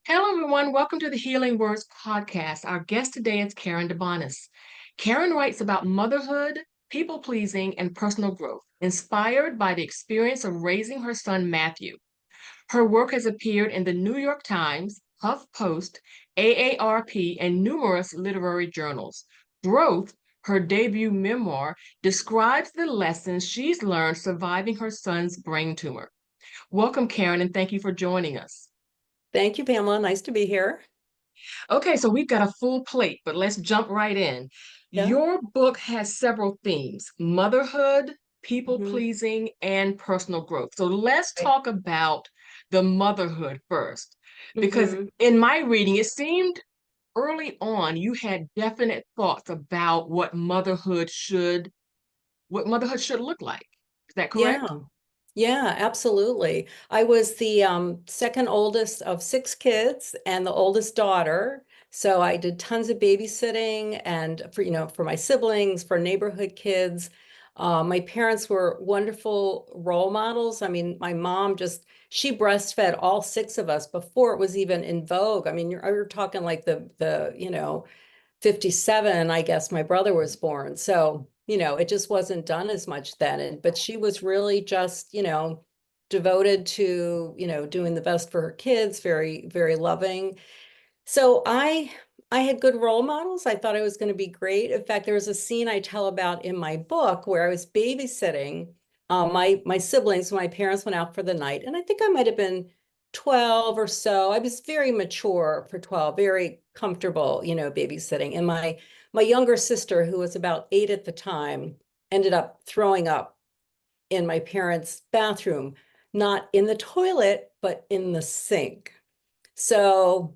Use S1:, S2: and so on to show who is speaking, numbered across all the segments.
S1: Hello, everyone. Welcome to the Healing Words podcast. Our guest today is Karen DeBonis. Karen writes about motherhood, people pleasing, and personal growth, inspired by the experience of raising her son, Matthew. Her work has appeared in the New York Times, HuffPost, AARP, and numerous literary journals. Growth, her debut memoir, describes the lessons she's learned surviving her son's brain tumor. Welcome, Karen, and thank you for joining us.
S2: Thank you, Pamela. Nice to be here.
S1: Okay, so we've got a full plate, but let's jump right in.
S2: Yeah.
S1: Your book has several themes: motherhood, people
S2: Mhm.
S1: pleasing, and personal growth. So let's
S2: Right.
S1: talk about the motherhood first, because
S2: Mhm.
S1: in my reading, it seemed early on you had definite thoughts about what motherhood should look like. Is that correct?
S2: Yeah. Yeah, absolutely. I was the second oldest of six kids and the oldest daughter. So I did tons of babysitting and for my siblings, for neighborhood kids. My parents were wonderful role models. I mean, my mom she breastfed all six of us before it was even in vogue. I mean, you're talking like the 57, I guess my brother was born. So, it just wasn't done as much then. But she was really just, devoted to, doing the best for her kids, very, very loving. So I had good role models. I thought I was going to be great. In fact, there was a scene I tell about in my book where I was babysitting my siblings when my parents went out for the night, and I think I might have been 12 or so. I was very mature for 12, very comfortable, babysitting. And my younger sister, who was about 8 at the time, ended up throwing up in my parents' bathroom, not in the toilet, but in the sink. So,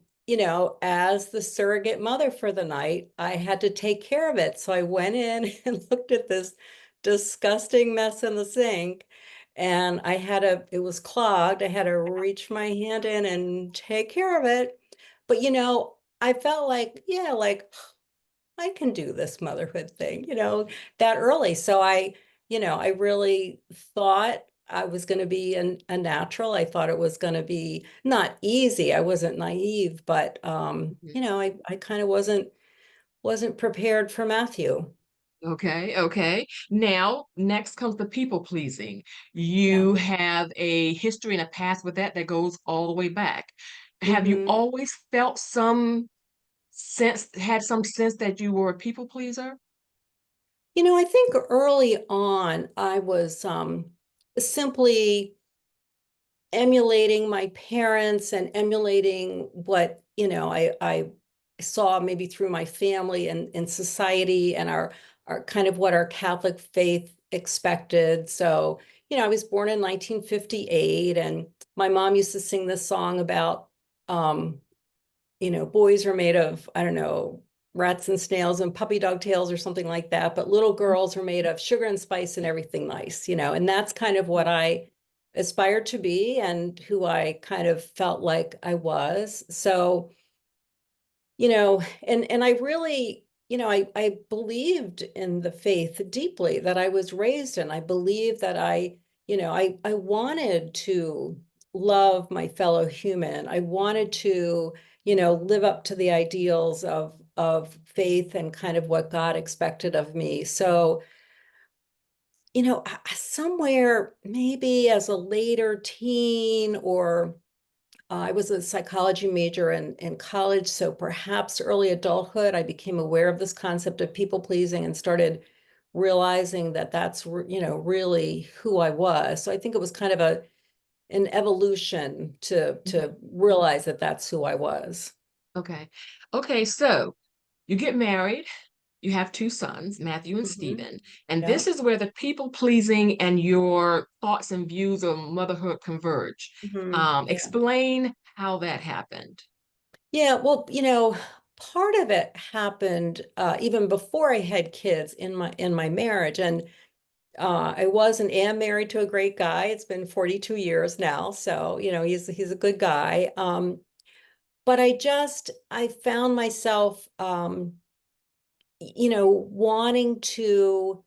S2: as the surrogate mother for the night, I had to take care of it. So I went in and looked at this disgusting mess in the sink, and it was clogged. I had to reach my hand in and take care of it. But, I felt like, yeah, like I can do this motherhood thing, that early. So I really thought I was going to be a natural. I thought it was going to be not easy. I wasn't naive, but I kind of wasn't prepared for Matthew.
S1: Okay, okay. Now, next comes the people pleasing.
S2: Yeah.
S1: You have a history and a past with that goes all the way back. Have you
S2: hmm
S1: always felt had some sense that you were a people pleaser?
S2: I think early on I was simply emulating my parents and emulating what I saw maybe through my family and in society and our kind of what our Catholic faith expected. So I was born in 1958, and my mom used to sing this song about um boys are made of, I don't know, rats and snails and puppy dog tails or something like that, but little girls are made of sugar and spice and everything nice, and that's kind of what I aspired to be and who I kind of felt like I was. So, and I really, I believed in the faith deeply that I was raised in. I believed that I wanted to love my fellow human. I wanted to, live up to the ideals of faith and kind of what God expected of me. So, somewhere maybe as a later teen, or I was a psychology major in college, so perhaps early adulthood, I became aware of this concept of people pleasing and started realizing that that's, really who I was. So I think it was kind of an evolution to realize that that's who I was.
S1: Okay. Okay, so you get married, you have two sons, Matthew and
S2: hmm
S1: Stephen, and
S2: Yeah.
S1: this is where the people pleasing and your thoughts and views of motherhood converge.
S2: Yeah.
S1: Explain how that happened.
S2: Yeah, well, part of it happened even before I had kids in my marriage, and I was and am married to a great guy. It's been 42 years now, so he's a good guy. But I found myself wanting to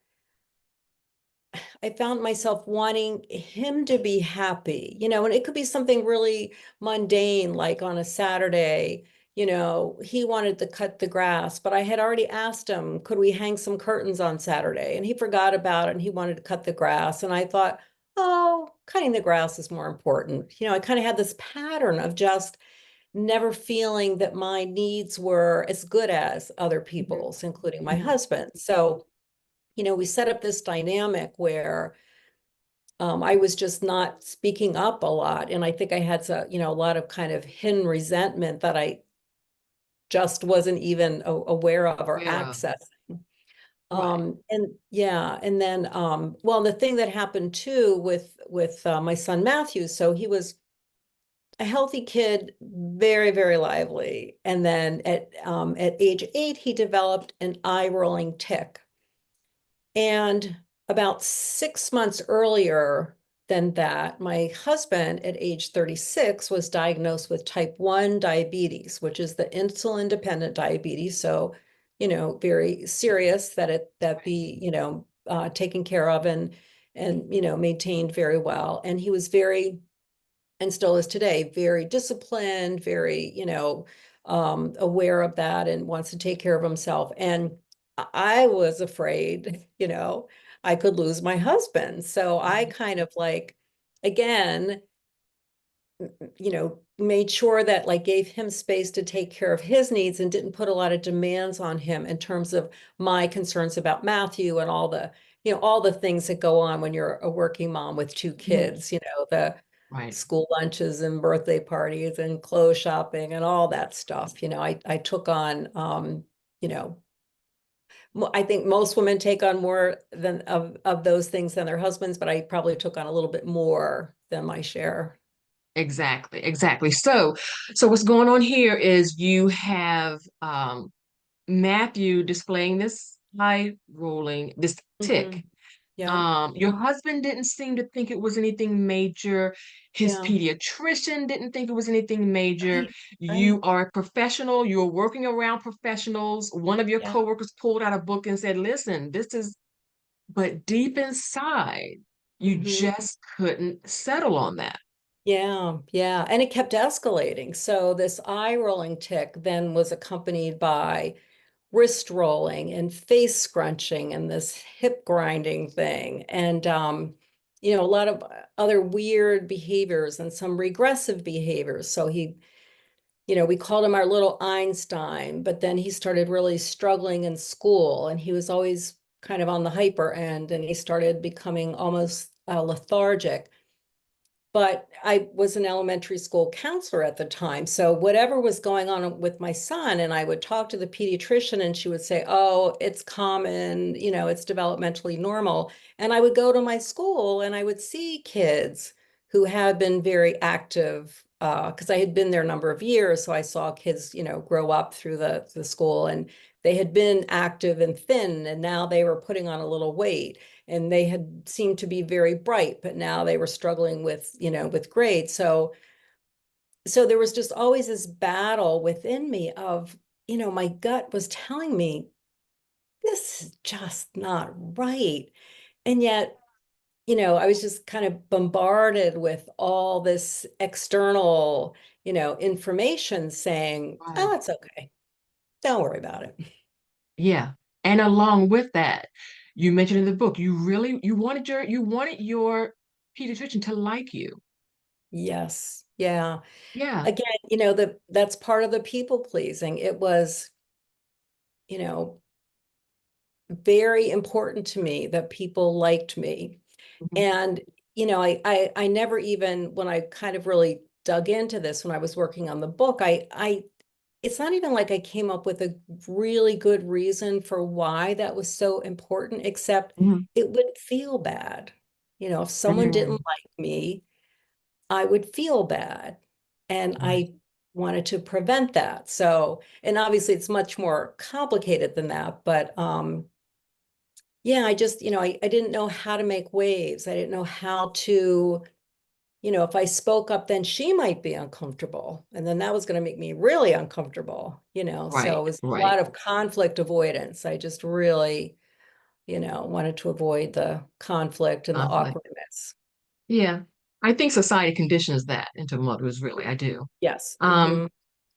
S2: I found myself wanting him to be happy, and it could be something really mundane, like on a Saturday, he wanted to cut the grass, but I had already asked him, could we hang some curtains on Saturday? And he forgot about it and he wanted to cut the grass. And I thought, oh, cutting the grass is more important. I kind of had this pattern of just never feeling that my needs were as good as other
S1: Mhm,
S2: people's, including my
S1: mhm.
S2: husband. So, we set up this dynamic where I was just not speaking up a lot. And I think I had a lot of kind of hidden resentment that I just wasn't even aware of or
S1: Yeah,
S2: accessing.
S1: right.
S2: And yeah, and then well, the thing that happened too with my son Matthew, so he was a healthy kid, very, very lively. And then at age 8, he developed an eye rolling tic. And about 6 months earlier than that, my husband at age 36 was diagnosed with type 1 diabetes, which is the insulin dependent diabetes. So, very serious that be, taken care of and, maintained very well. And he was very, and still is today, very disciplined, very, aware of that and wants to take care of himself. And I was afraid, I could lose my husband. So I
S1: Mhm.
S2: kind of again, made sure that gave him space to take care of his needs and didn't put a lot of demands on him in terms of my concerns about Matthew and all the things that go on when you're a working mom with two
S1: Mhm.
S2: kids, the
S1: Right.
S2: school lunches and birthday parties and clothes shopping and all that stuff. I took on, you know, I think most women take on more than of those things than their husbands, but I probably took on a little bit more than my share.
S1: Exactly, exactly. So what's going on here is you have Matthew displaying this eye rolling, this tick.
S2: Hmm. Yeah.
S1: Your husband didn't seem to think it was anything major. His
S2: Yeah.
S1: pediatrician didn't think it was anything major.
S2: Right.
S1: You
S2: Right.
S1: are a professional. You're working around professionals. One of your
S2: Yeah.
S1: coworkers pulled out a book and said, listen, this is, but deep inside, you
S2: Hmm.
S1: just couldn't settle on that.
S2: Yeah. Yeah. And it kept escalating. So this eye rolling tick then was accompanied by wrist rolling and face scrunching and this hip grinding thing. And, a lot of other weird behaviors and some regressive behaviors. So we called him our little Einstein, but then he started really struggling in school and he was always kind of on the hyper end and he started becoming almost lethargic. But I was an elementary school counselor at the time. So whatever was going on with my son, and I would talk to the pediatrician and she would say, oh, it's common, it's developmentally normal. And I would go to my school and I would see kids who had been very active because I had been there a number of years. So I saw kids, grow up through the school and they had been active and thin and now they were putting on a little weight and they had seemed to be very bright, but now they were struggling with grades. So there was just always this battle within me of, my gut was telling me this is just not right. And yet, I was just kind of bombarded with all this external, information saying,
S1: Right.
S2: oh, it's okay. Don't worry about it.
S1: Yeah. And along with that, you mentioned in the book, you wanted your pediatrician to like you.
S2: Yes. Yeah.
S1: Yeah.
S2: Again, that's part of the people pleasing. It was, you know, very important to me that people liked me.
S1: Mhm.
S2: And, I never even, when I kind of really dug into this when I was working on the book, it's not even like I came up with a really good reason for why that was so important, except
S1: Mhm.
S2: it would feel bad. If someone didn't
S1: Mhm.
S2: like me, I would feel bad. And
S1: Right.
S2: I wanted to prevent that. So, and obviously it's much more complicated than that, but yeah, I just, I didn't know how to make waves. I didn't know how to, if I spoke up, then she might be uncomfortable. And then that was going to make me really uncomfortable. So
S1: Right.
S2: it was a
S1: Right.
S2: lot of conflict avoidance. I just really, wanted to avoid the conflict and the
S1: Conflict.
S2: awkwardness.
S1: Yeah. I think society conditions that into mothers, really. I do.
S2: Yes.
S1: Um,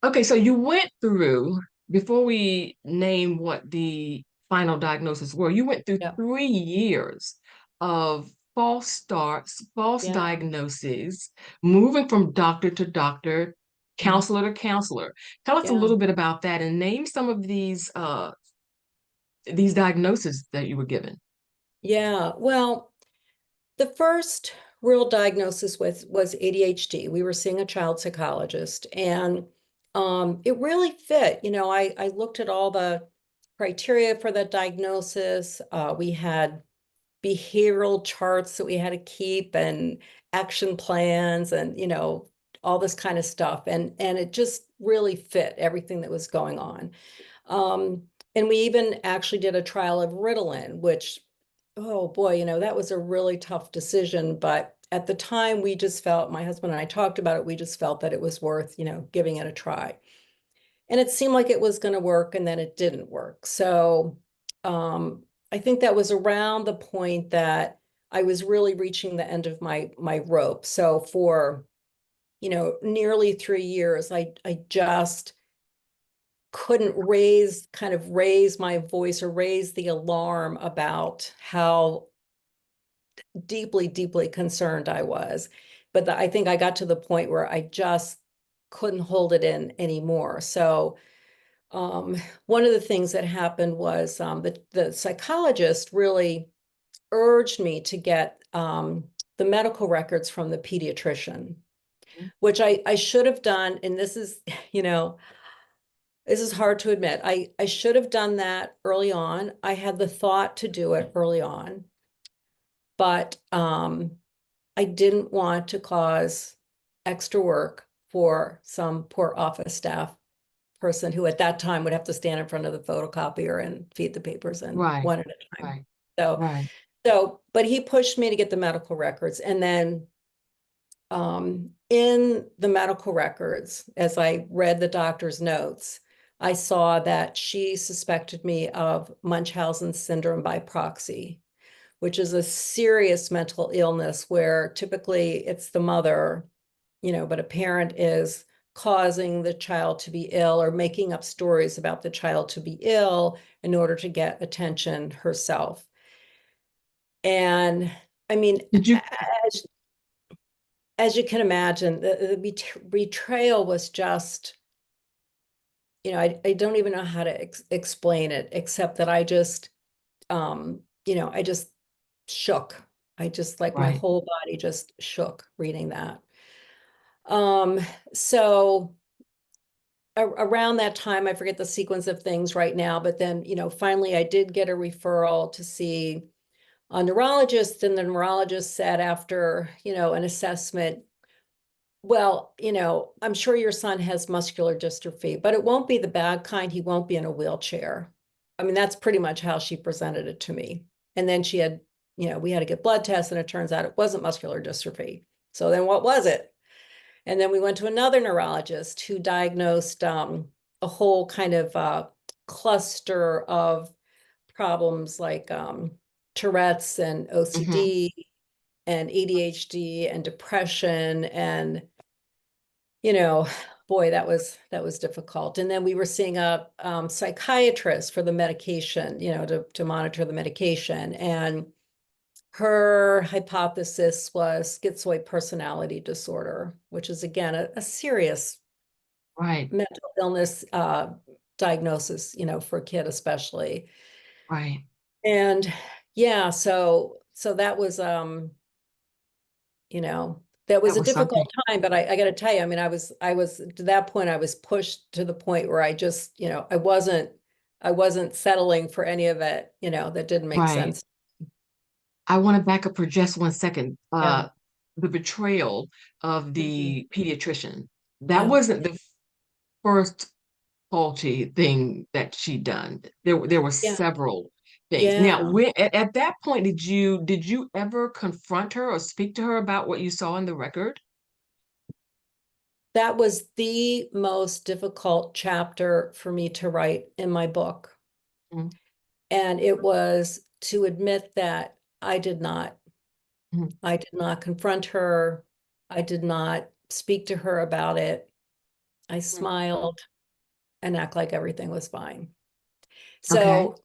S1: okay, so you went through, before we name what the final diagnosis were, you went through
S2: Yeah.
S1: 3 years of false starts, false
S2: Yeah.
S1: diagnoses, moving from doctor to doctor,
S2: Mhm.
S1: counselor to counselor. Tell us a
S2: Yeah.
S1: little bit about that and name some of these diagnoses that you were given.
S2: Yeah. Well, the first real diagnosis was ADHD. We were seeing a child psychologist, and it really fit. I looked at all the criteria for the diagnosis. We had behavioral charts that we had to keep and action plans and all this kind of stuff, and it just really fit everything that was going on. um, and we even actually did a trial of Ritalin, which, oh boy, that was a really tough decision, but at the time we just felt, my husband and I talked about it, we just felt that it was worth giving it a try. And it seemed like it was going to work, and then it didn't work. So I think that was around the point that I was really reaching the end of my rope. So for nearly 3 years, I just couldn't raise my voice or raise the alarm about how deeply, deeply concerned I was. But I think I got to the point where I just couldn't hold it in anymore. So um, one of the things that happened was the psychologist really urged me to get the medical records from the pediatrician, which I should have done. And you know, this is hard to admit. I should have done that early on. I had the thought to do it early on, but I didn't want to cause extra work for some poor office staff person who at that time would have to stand in front of the photocopier and feed the papers in
S1: Right,
S2: one at a time.
S1: right,
S2: So,
S1: right.
S2: but he pushed me to get the medical records. And then in the medical records, as I read the doctor's notes, I saw that she suspected me of Munchausen syndrome by proxy, which is a serious mental illness where typically it's the mother, but a parent is causing the child to be ill or making up stories about the child to be ill in order to get attention herself. And I mean,
S1: Did you,
S2: as you can imagine, the betrayal was just, I don't even know how to explain it, except that I just shook. I just like my
S1: right.
S2: whole body just shook reading that. Um, so around that time, I forget the sequence of things right now, but then, finally I did get a referral to see a neurologist, and the neurologist said after, an assessment, well, I'm sure your son has muscular dystrophy, but it won't be the bad kind. He won't be in a wheelchair. I mean, that's pretty much how she presented it to me. And then we had to get blood tests, and it turns out it wasn't muscular dystrophy. So then what was it? And then we went to another neurologist who diagnosed a whole kind of cluster of problems like Tourette's and
S1: Hmm.
S2: OCD and ADHD and depression. And you know, boy, that was difficult. And then we were seeing a psychiatrist for the medication, to monitor the medication. And her hypothesis was schizoid personality disorder, which is again a serious
S1: Right,
S2: mental illness diagnosis, for a kid especially.
S1: right.
S2: And yeah, so that was
S1: That
S2: a
S1: was something.
S2: difficult time, but I got to tell you, I mean, I was to that point, I was pushed to the point where I just, I wasn't settling for any of it, that didn't make
S1: Right.
S2: sense.
S1: I want to back up for just 1 second.
S2: Yeah.
S1: The betrayal of
S2: Mhm.
S1: the pediatrician. That
S2: Yeah.
S1: wasn't the first faulty thing that she done. There were
S2: Yeah.
S1: several things. Now,
S2: Yeah.
S1: at that point, did you ever confront her or speak to her about what you saw in the record?
S2: That was the most difficult chapter for me to write in my book.
S1: Mhm.
S2: And it was to admit that
S1: Mhm.
S2: I did not confront her. I did not speak to her about it. I
S1: Mhm.
S2: smiled and act like everything was fine.
S1: Okay.
S2: So,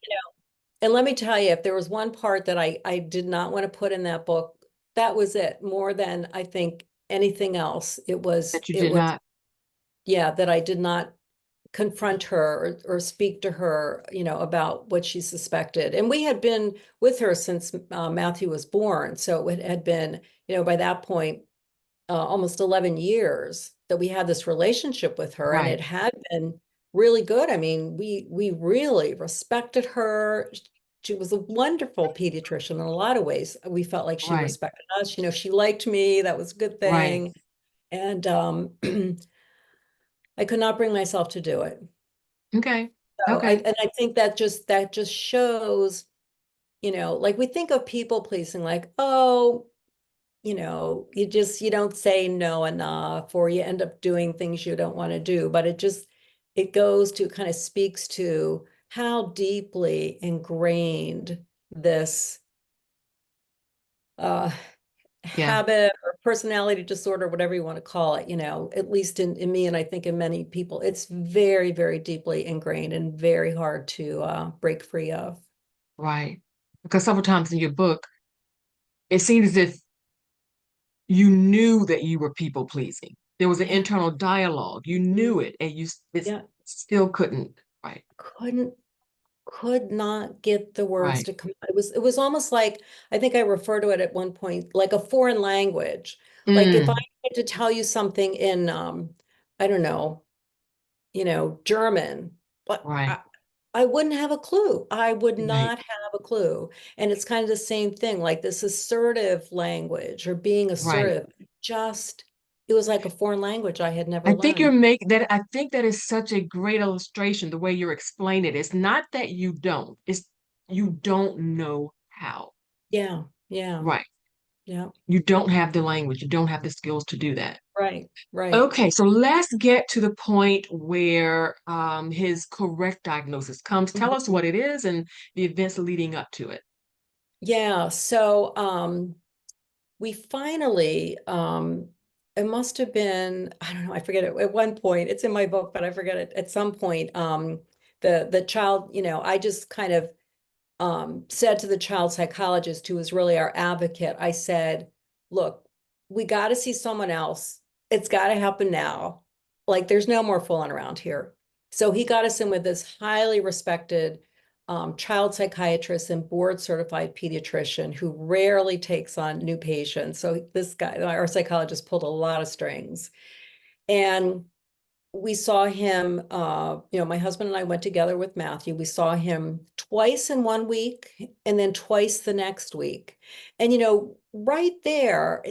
S2: and let me tell you, if there was one part that I did not want to put in that book, that was it. More than I think anything else.
S1: That you
S2: It
S1: did
S2: was,
S1: not.
S2: yeah, that I did not confront her or speak to her, about what she suspected. And we had been with her since Matthew was born. So it had been, by that point, almost 11 years that we had this relationship with her, and
S1: Right.
S2: it had been really good. I mean, we really respected her. She was a wonderful pediatrician in a lot of ways. We felt like she
S1: Right.
S2: respected us. She liked me. That was a good
S1: Right.
S2: thing. And I could not bring myself to do it.
S1: Okay.
S2: So
S1: Okay.
S2: I think that just shows, like we think of people pleasing, like, oh, you don't say no enough, or you end up doing things you don't want to do. But it goes to kind of speaks to how deeply ingrained this uh,
S1: Yeah.
S2: habit or personality disorder, whatever you want to call it, at least in me, and I think in many people, it's very, very deeply ingrained and very hard to break free of.
S1: Right. Because several times in your book, it seemed as if you knew that you were people pleasing. There was an
S2: Yeah,
S1: internal dialogue. You knew it, and it
S2: yeah.
S1: still couldn't. Right.
S2: Couldn't could not get the words
S1: Right.
S2: to come out. It was almost like, I think I refer to it at one point, like a foreign language. Like if I
S1: Mm.
S2: had to tell you something in I don't know, German, but
S1: Right.
S2: I wouldn't have a clue. I would
S1: Right.
S2: not have a clue. And it's kind of the same thing, like this assertive language or being
S1: Right.
S2: assertive. Just, it was like a foreign language I had never
S1: I think you're
S2: learned.
S1: making that. I think that is such a great illustration, the way you're explaining it. It's not that you don't, it's you don't know how.
S2: Yeah, yeah,
S1: Right.
S2: yeah.
S1: You don't have the language, you don't have the skills to do that.
S2: Right, right.
S1: Okay, so let's get to the point where his correct diagnosis comes. Tell us
S2: Mhm.
S1: what it is and the events leading up to it.
S2: Yeah, so we finally it must have been, I don't know, I forget it at one point. It's in my book, but I forget it. At some point, the child, I just kind of said to the child psychologist, who was really our advocate, I said, look, we got to see someone else. It's got to happen now. Like, there's no more fooling around here. So he got us in with this highly respected child psychiatrist and board certified pediatrician who rarely takes on new patients. So this guy, our psychologist, pulled a lot of strings. And we saw him, my husband and I went together with Matthew. We saw him twice in one week and then twice the next week. And, right there,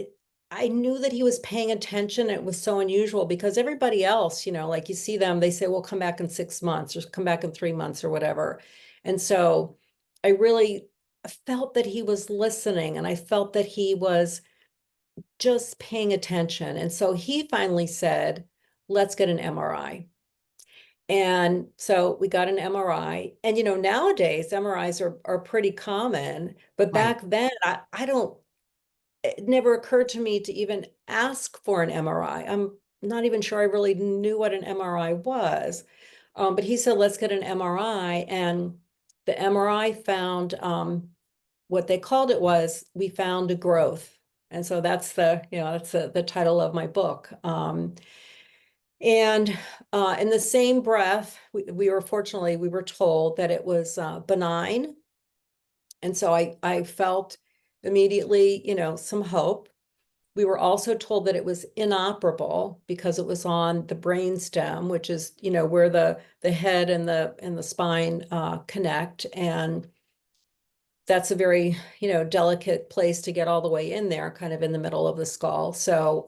S2: I knew that he was paying attention. It was so unusual because everybody else, like you see them, they say, well, come back in 6 months or come back in 3 months or whatever. And so I really felt that he was listening, and I felt that he was just paying attention. And so he finally said, let's get an MRI. And so we got an MRI. And nowadays MRIs are pretty common, but
S1: Right.
S2: back then I don't, it never occurred to me to even ask for an MRI. I'm not even sure I really knew what an MRI was. But he said, let's get an MRI. And the MRI found what they called it was, we found a growth. And so that's the title of my book. And in the same breath, we were told that it was benign. And so I felt immediately, some hope. We were also told that it was inoperable because it was on the brain stem, which is, where the head and the spine connect. And that's a very, delicate place to get all the way in there, kind of in the middle of the skull. So,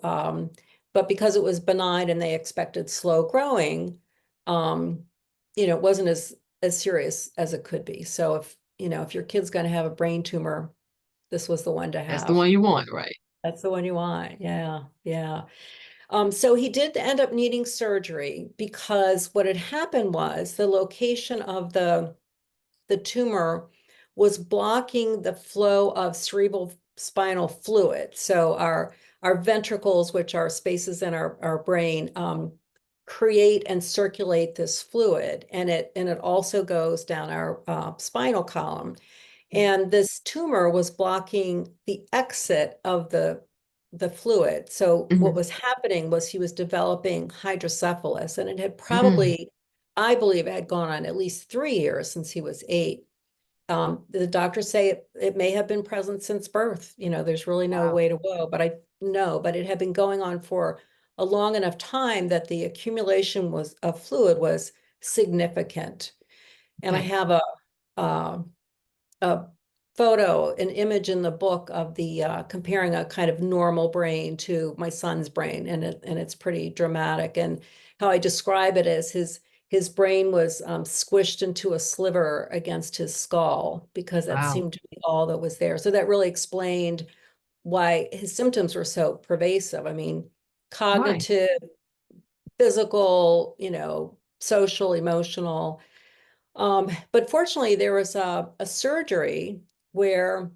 S2: but because it was benign and they expected slow growing, um, it wasn't as serious as it could be. So if your kid's going to have a brain tumor, this was the one to
S1: That's the
S2: have.
S1: one you want, right?
S2: That's the one you want. Yeah, yeah. So he did end up needing surgery because what had happened was the location of the tumor was blocking the flow of cerebral spinal fluid. So our ventricles, which are spaces in our brain, create and circulate this fluid, and it also goes down our spinal column. And this tumor was blocking the exit of the fluid. So what
S1: Mhm.
S2: was happening was he was developing hydrocephalus, and it had
S1: Mm.
S2: probably, I believe, it had gone on at least 3 years since he was 8. The doctors say it may have been present since birth. There's really no
S1: Wow.
S2: way to know, but I know, but it had been going on for a long enough time that the accumulation of fluid was significant. And I
S1: Okay.
S2: have uh, a photo, an image in the book of the comparing a kind of normal brain to my son's brain, and it's pretty dramatic. And how I describe it is his brain was squished into a sliver against his skull because that
S1: Wow.
S2: seemed to be all that was there. So that really explained why his symptoms were so pervasive. I mean,
S1: Right.
S2: cognitive, physical, social, emotional. But fortunately, there was a surgery where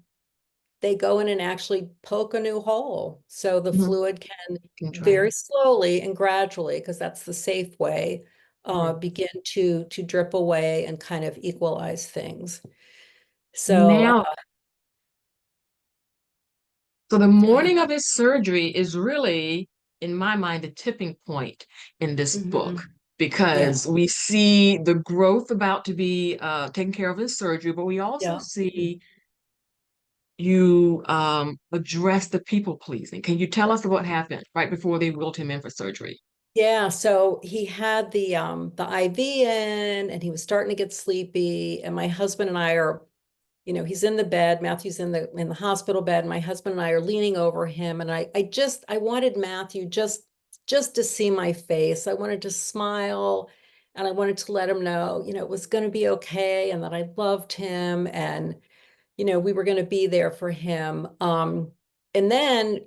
S2: they go in and actually poke a new hole. So the
S1: Mhm.
S2: fluid can
S1: Can
S2: very
S1: drain.
S2: slowly and gradually, because that's the safe way,
S1: Mhm.
S2: begin to drip away and kind of equalize things. So,
S1: Now, so the
S2: go ahead.
S1: morning of his surgery is really, in my mind, the tipping point in this book
S2: Mhm. Yeah,
S1: because we see the growth about to be taken care of in surgery, but we also
S2: yeah.
S1: see you address the people pleasing. Can you tell us what happened right before they wheeled him in for surgery?
S2: Yeah, so he had the IV in and he was starting to get sleepy, and my husband and I are, he's in the bed, Matthew's in the hospital bed, and my husband and I are leaning over him, and I wanted Matthew just to see my face. I wanted to smile, and I wanted to let him know, it was going to be okay, and that I loved him, and we were going to be there for him. And then,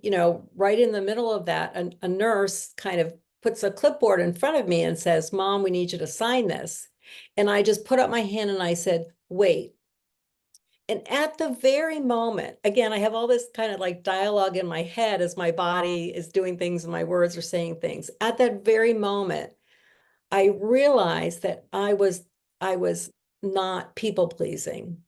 S2: right in the middle of that, a nurse kind of puts a clipboard in front of me and says, "Mom, we need you to sign this." And I just put up my hand and I said, "Wait." And at the very moment, again, I have all this kind of like dialogue in my head as my body is doing things and my words are saying things. At that very moment, I realized that I was not people pleasing.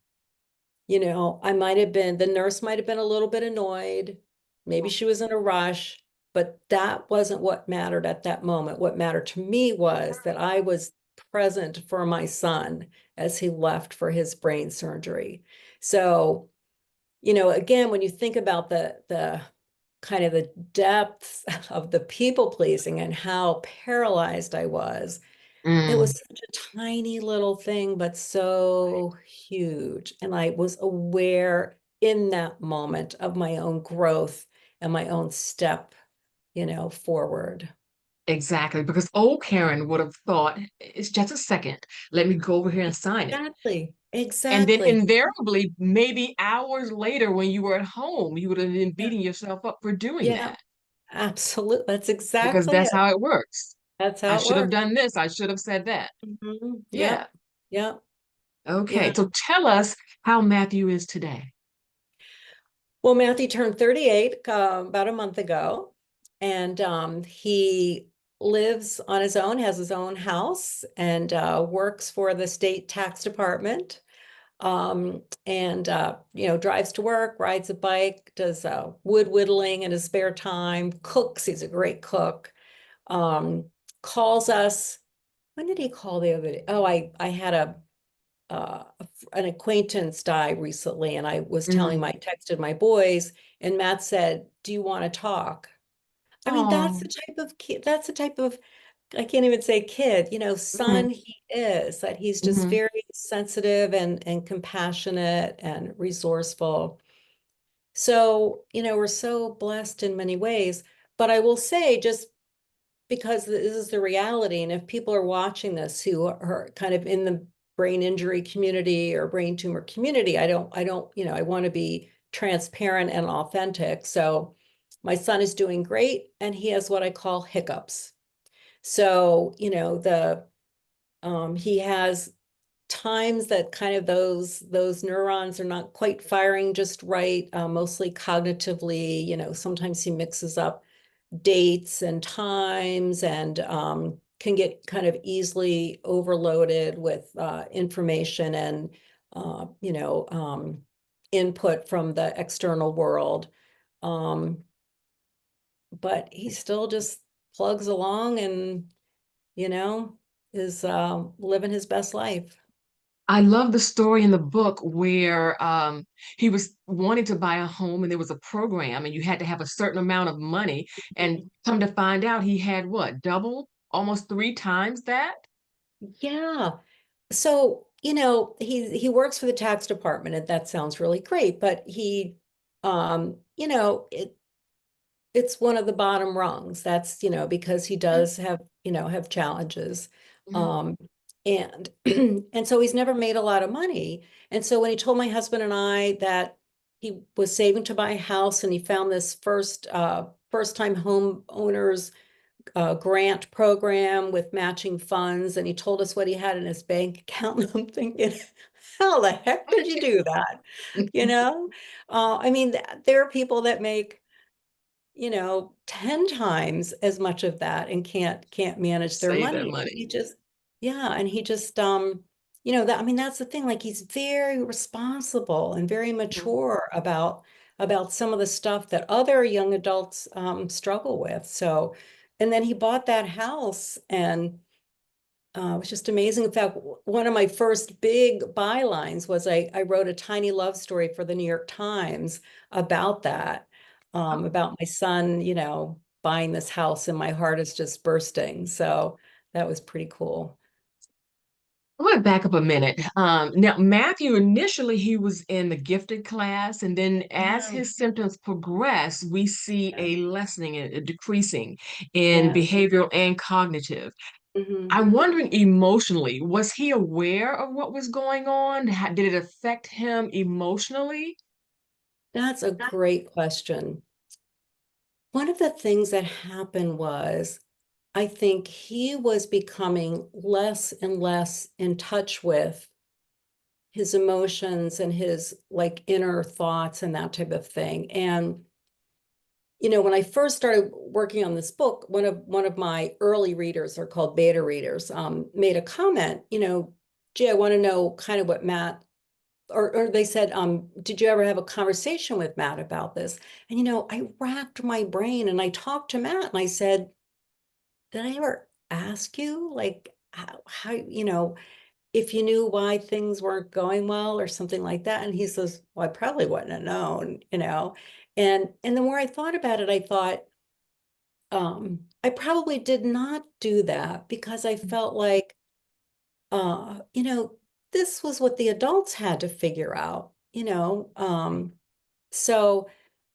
S2: I might have been, the nurse might have been a little bit annoyed. Maybe she was in a rush, but that wasn't what mattered at that moment. What mattered to me was that I was present for my son as he left for his brain surgery. So, again, when you think about the kind of the depths of the people pleasing and how paralyzed I was, it was
S1: Mm,
S2: such a tiny little thing, but so huge. And I was aware in that moment of my own growth and my own step, forward.
S1: exactly, because old Karen would have thought, it's just a second, let me go over here and sign it.
S2: Exactly.
S1: And then
S2: Exactly.
S1: invariably, maybe hours later when you were at home, you would have been
S2: Yeah.
S1: beating yourself up for doing
S2: Yeah.
S1: that
S2: Absolutely. That's
S1: because
S2: exactly
S1: that's
S2: it.
S1: how it works.
S2: That's
S1: I
S2: how it
S1: should have
S2: works.
S1: done this. I should have said that. Yeah.
S2: Yep. Yep.
S1: Okay.
S2: Yeah.
S1: So tell us how Matthew is today.
S2: Well, Matthew turned 38 about a month ago, and he lives on his own, has his own house, and works for the state tax department. And drives to work, rides a bike, does wood whittling in his spare time, cooks. He's a great cook. Um, Calls us. When did he call the other day? Oh, I had an acquaintance die recently, and I was telling
S1: Mm.
S2: my texted my boys, and Matt said, "Do you want to talk?" I mean, that's
S1: Oh.
S2: the type of kid, that's the type of, I can't even say kid,
S1: Hmm.
S2: son he is, that he's just
S1: Hmm.
S2: very sensitive and compassionate and resourceful. So, we're so blessed in many ways. But I will say, just because this is the reality, and if people are watching this who are kind of in the brain injury community or brain tumor community, I don't, I want to be transparent and authentic. So my son is doing great, and he has what I call hiccups. So, he has times that kind of those neurons are not quite firing just right, mostly cognitively. Sometimes he mixes up dates and times and can get kind of easily overloaded with information and input from the external world. Um, but he still just plugs along and you know is living his best life.
S1: I love the story in the book where he was wanting to buy a home and there was a program and you had to have a certain amount of money. And come to find out, he had what, double, almost three times that?
S2: Yeah. So, he works for the tax department and that sounds really great, but he it's one of the bottom rungs. That's, because he does have challenges.
S1: Mhm.
S2: Um, and and so he's never made a lot of money. And so when he told my husband and I that he was saving to buy a house and he found this first time home owners grant program with matching funds, and he told us what he had in his bank account. And I'm thinking, how the heck did you do that? You know? I mean, there are people that make 10 times as much of that and can't manage their
S1: Save that
S2: money. And
S1: money.
S2: he just, yeah, and he just that I mean that's the thing, like he's very responsible and very
S1: Mhm.
S2: mature about some of the stuff that other young adults struggle with. So, and then he bought that house and it was just amazing. In fact, one of my first big bylines was I wrote a tiny love story for the New York Times about that,
S1: Oh,
S2: about my son, buying this house, and my heart is just bursting. So that was pretty cool.
S1: I want to back up a minute. Now, Matthew, initially he was in the gifted class, and then as
S2: Yeah,
S1: his symptoms progress, we see
S2: yeah,
S1: a lessening, a decreasing in
S2: yeah.
S1: behavioral and cognitive.
S2: Hmm.
S1: I'm wondering emotionally, was he aware of what was going on? Did it affect him emotionally?
S2: That's a great question. One of the things that happened was I think he was becoming less and less in touch with his emotions and his like inner thoughts and that type of thing. And when I first started working on this book, one of my early readers, are called beta readers, made a comment, gee, I want to know kind of what Matt, or they said, did you ever have a conversation with Matt about this? And I racked my brain and I talked to Matt and I said, did I ever ask you like how if you knew why things weren't going well or something like that? And he says, well, I probably wouldn't have known. And the more I thought about it, I thought, I probably did not do that because I felt like, uh, you know, this was what the adults had to figure out. So,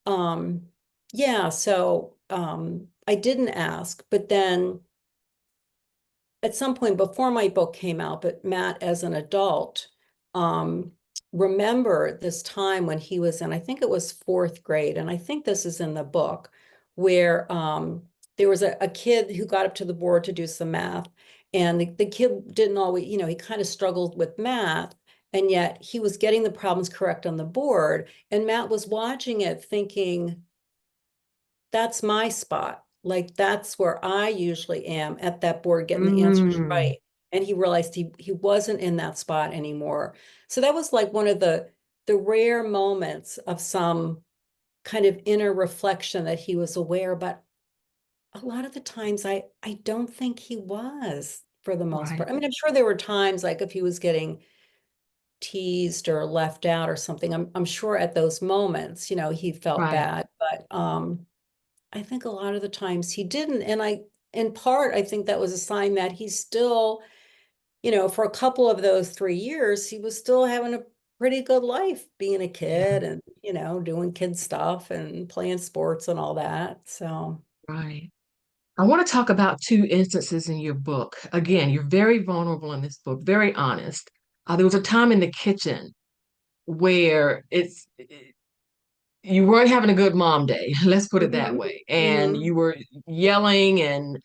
S2: um, yeah, so I didn't ask, but then at some point before my book came out, but Matt as an adult, um, remember this time when he was in, I think it was fourth grade, and I think this is in the book, where there was a kid who got up to the board to do some math, and the kid didn't always, he kind of struggled with math, and yet he was getting the problems correct on the board, and Matt was watching it thinking, that's my spot. Like that's where I usually am at that board getting the answers
S1: Mm,
S2: right. And he realized he wasn't in that spot anymore. So that was like one of the rare moments of some kind of inner reflection that he was aware, but a lot of the times I don't think he was for the most
S1: right,
S2: part. I mean, I'm sure there were times like if he was getting teased or left out or something, I'm sure at those moments, he felt
S1: right.
S2: bad, but I think a lot of the times he didn't. And in part, I think that was a sign that he's still, for a couple of those 3 years, he was still having a pretty good life being a
S1: Yeah,
S2: kid and, doing kid stuff and playing sports and all that. So,
S1: right. I want to talk about two instances in your book. Again, you're very vulnerable in this book, very honest. There was a time in the kitchen where you weren't having a good mom day, let's put it that
S2: hmm
S1: way, and
S2: hmm
S1: you were yelling and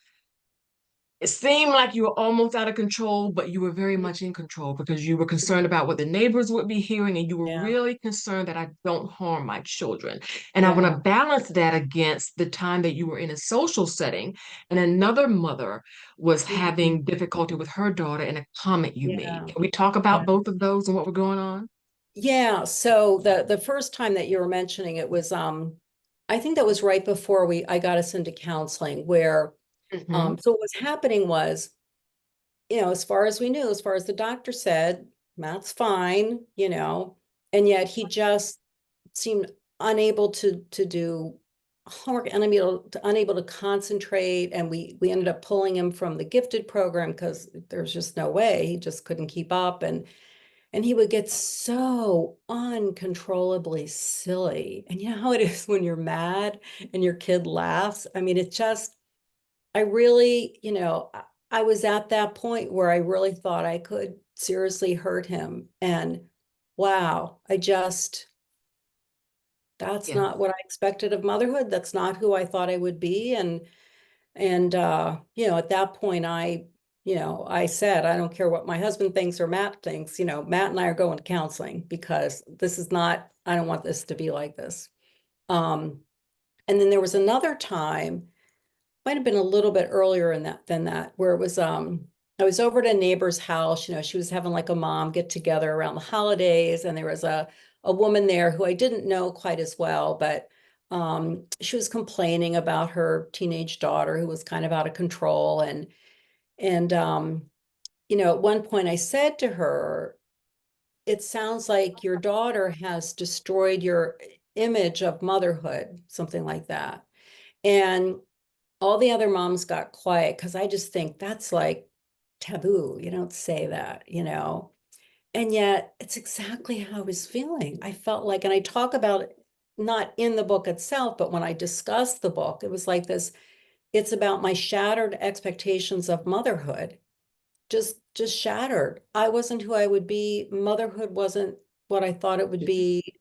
S1: it seemed like you were almost out of control, but you were very much in control because you were concerned about what the neighbors would be hearing, and you were
S2: Yeah,
S1: really concerned that I don't harm my children. And I want
S2: yeah.
S1: to balance that against the time that you were in a social setting and another mother was
S2: Mhm.
S1: having difficulty with her daughter and a comment you made.
S2: Yeah,
S1: Can we talk
S2: yeah.
S1: about both of those and what were going on?
S2: Yeah, so the first time that you were mentioning it was I think that was right before we I got us into counseling where
S1: Hmm.
S2: so what was happening was, as far as we knew, as far as the doctor said, Matt's fine, and yet he just seemed unable to do homework, unable to concentrate, and we ended up pulling him from the gifted program because there's just no way he just couldn't keep up, and he would get so uncontrollably silly. And you know how it is when you're mad and your kid laughs? I mean, it just, I really, I was at that point where I really thought I could seriously hurt him. And wow, that's
S1: Yeah,
S2: not what I expected of motherhood. That's not who I thought I would be. And at that point I said, I don't care what my husband thinks or Matt thinks, Matt and I are going to counseling because this is not, I don't want this to be like this. Um, and then there was another time, might have been a little bit earlier in that than that, where it was I was over at a neighbor's house, she was having like a mom get together around the holidays, and there was a woman there who I didn't know quite as well, but she was complaining about her teenage daughter who was kind of out of control. And at one point I said to her, it sounds like your daughter has destroyed your image of motherhood, something like that. And all the other moms got quiet because I just think that's like taboo. You don't say that. And yet it's exactly how I was feeling. I felt like, and I talk about it not in the book itself, but when I discussed the book, it was like this, it's about my shattered expectations of motherhood. Just shattered. I wasn't who I would be. Motherhood wasn't what I thought it would be.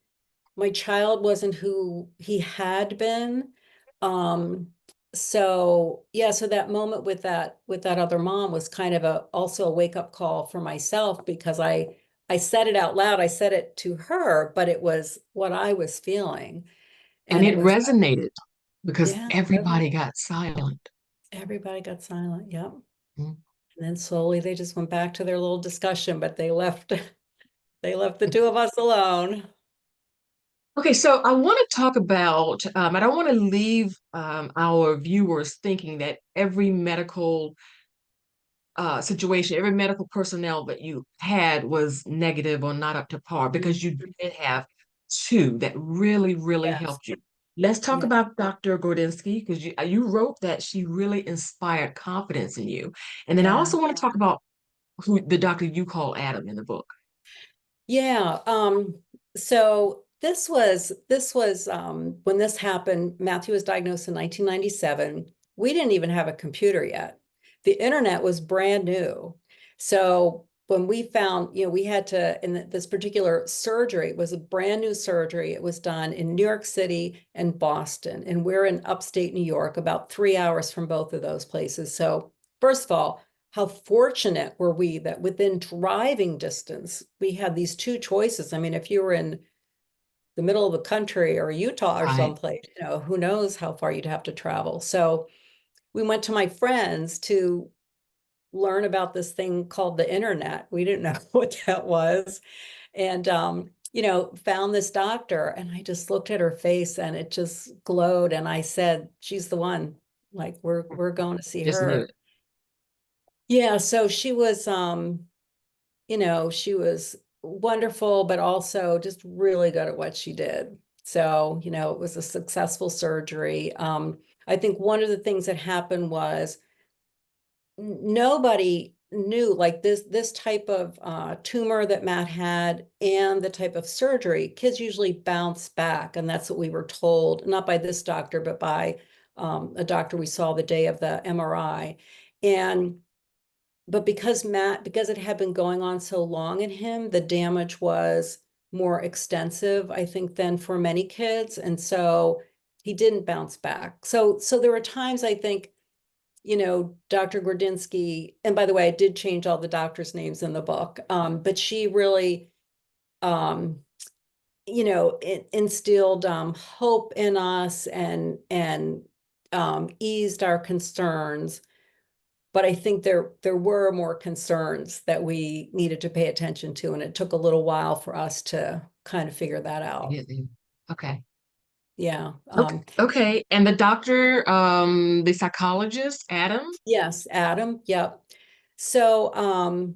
S2: My child wasn't who he had been. Um, so yeah, so that moment with that other mom was kind of also a wake-up call for myself because I said it out loud. I said it to her, but it was what I was feeling.
S1: and
S2: And
S1: it
S2: it was,
S1: resonated because
S2: yeah,
S1: everybody got silent.
S2: everybody got silent. Yep.
S1: Mm.
S2: And then slowly they just went back to their little discussion, but they left they left the two of us alone.
S1: Okay, so I want to talk about, I don't want to leave our viewers thinking that every medical situation, every medical personnel that you had was negative or not up to par, because you did have two that really, really
S2: Yes.
S1: helped you. Let's talk
S2: Yeah.
S1: about Dr. Gordinsky, because you wrote that she really inspired confidence in you. And then I
S2: Yeah.
S1: also want to talk about who the doctor you call Adam in the book.
S2: Yeah. So this was when this happened, Matthew was diagnosed in 1997. We didn't even have a computer yet. The internet was brand new. So when we found, we had to, in this particular surgery, it was a brand new surgery. It was done in New York City and Boston. And we're in upstate New York, about 3 hours from both of those places. So first of all, how fortunate were we that within driving distance, we had these two choices. I mean, if you were in the middle of the country or Utah or
S1: Right.
S2: someplace, who knows how far you'd have to travel. So we went to my friends to learn about this thing called the internet. We didn't know what that was. And, found this doctor, and I just looked at her face and it just glowed. And I said, she's the one. Like, we're going to see
S1: Just knew
S2: her.
S1: it.
S2: Yeah, so she was wonderful, but also just really good at what she did. So, it was a successful surgery. I think one of the things that happened was nobody knew like this type of tumor that Matt had and the type of surgery, kids usually bounce back. And that's what we were told, not by this doctor, but by a doctor we saw the day of the MRI. And but because it had been going on so long in him, the damage was more extensive, I think, than for many kids. And so he didn't bounce back. So there were times I think Dr. Gordinsky, and by the way, I did change all the doctors' names in the book, but she really, um, instilled hope in us and eased our concerns. But I think there were more concerns that we needed to pay attention to, and it took a little while for us to kind of figure that out.
S1: Okay.
S2: Yeah.
S1: Okay. Okay. And the doctor, the psychologist, Adam?
S2: Yes, Adam. Yep. So,